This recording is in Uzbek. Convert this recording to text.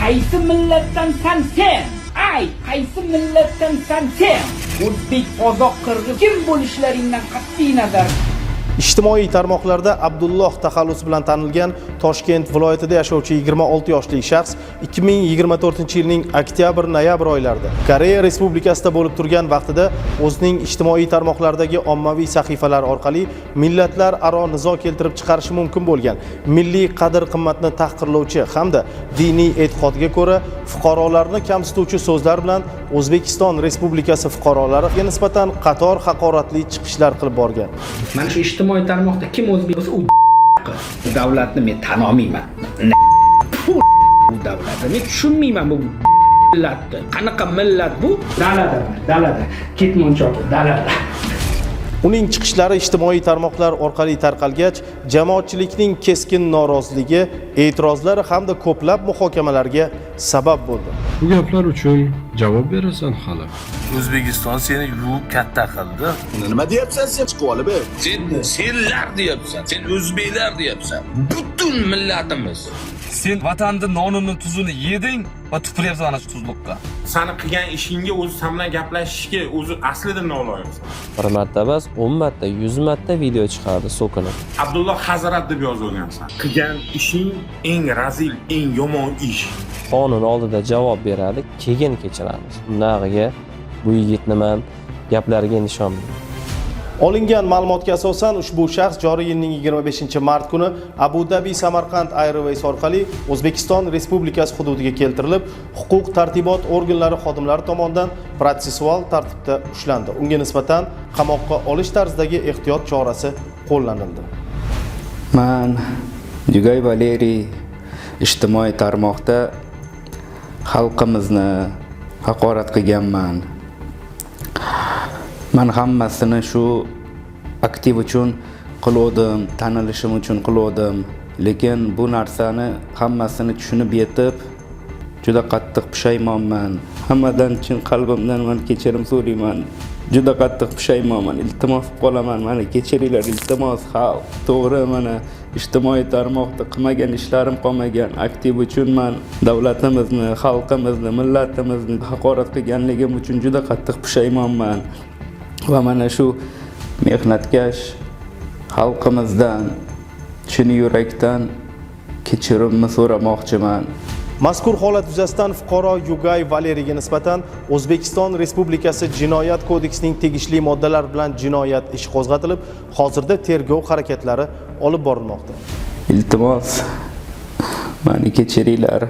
qaysi millatdansan sen? Ay, qaysi millatdansan sen? O'zbek, qozoq, qirg'iz kim bo'lishlaringdan qat'iy nazar. Ijtimoiy tarmoqlarda Abdulloh taxallusi bilan tanilgan Toshkent viloyatida yashovchi 26 yoshli shaxs 2024-yilning oktyabr-noyabr oylarida Koreya Respublikasida bo'lib turgan vaqtida o'zining ijtimoiy tarmoqlardagi ommaviy sahifalar orqali millatlar aro nizo keltirib chiqarishi mumkin bo'lgan milliy qadr-qimmatni tahqirlovchi hamda diniy e'tiqodga ko'ra fuqarolarni kamsituvchi so'zlar bilan O'zbekiston Respublikasi fuqarolariga nisbatan qator haqoratli chiqishlar qilib borgan. Mana shu ijtimoiy tarmoqda kim o'zbek bo'lsa u davlatni men tan olmayman. Bu davlatni men tushunmayman bu millatni. Qanaqa millat bu? Dalada. Ketmonchoq dalada. Uning chiqishlari ijtimoiy tarmoqlar orqali tarqalgach, jamoatchilikning keskin noroziligi, e'tirozlari hamda ko'plab muhokamalarga sabab bo'ldi. Bu gaplar uchun javob berasan hali. O'zbekiston seni yuvib katta qildi. Nima deyapsan sen? Chiqib olib ber. Senlar deyapsan, sen o'zbeklar deyapsan. Butun millatimiz. Sen vatanning nonini, tuzini yeding va tupuryapsan ana shu tuzliqqa. Sani qilgan ishingga o'zi sen bilan gaplashishga o'zi aslida noloyimsan. Bir marta emas, 10 marta, 100 marta video chiqardi so'kinib. Abdulloh Hazrat deb yozib olgansan. Qilgan ishing eng razil, eng yomon ish. Qonun oldida javob beradi, keyin kechiramiz. Undagiga bu yigitni men gaplariga ishonmayman. Olingan ma'lumotga asosan ushbu shaxs joriy yilning 25-mart kuni Abu Dhabi Samarqand Airways orqali O'zbekiston Respublikasi hududiga keltirilib, huquq-tartibot organlari xodimlari tomonidan protsessual tartibda ushlandi. Unga nisbatan qamoqqa olish tarzidagi ehtiyot chorasi qo'llanildi. Men Yugay Valeriy ijtimoiy tarmoqda xalqimizni haqorat qilganman. Men hammasini shu aktiv uchun qildim, tanilishim uchun qildim, lekin bu narsani hammasini tushunib yetib, juda qattiq pushaymonman. Hammadan chin qalbimdan men kechirim so'rayman. Juda qattiq pushaymonman. Iltimos qolaman, meni kechiringlar, iltimos xalq. To'g'ri, mana ijtimoiy tarmoqda qilmagan ishlarim qolmagan. Aktiv uchun men davlatimizni, xalqimizni, millatimizni haqorat qilganligim uchun juda qattiq pushaymonman. Va mana shu mehnatkash xalqimizdan chin yurakdan kechirimni so'ramoqchiman. Mazkur holat yuzasidan fuqaro Yugay Valeriyga nisbatan O'zbekiston Respublikasi Jinoyat kodeksining tegishli moddalari bilan jinoyat ishi qo'zg'atilib, hozirda tergov harakatlari olib borilmoqda. Iltimos, meni kechiringlar.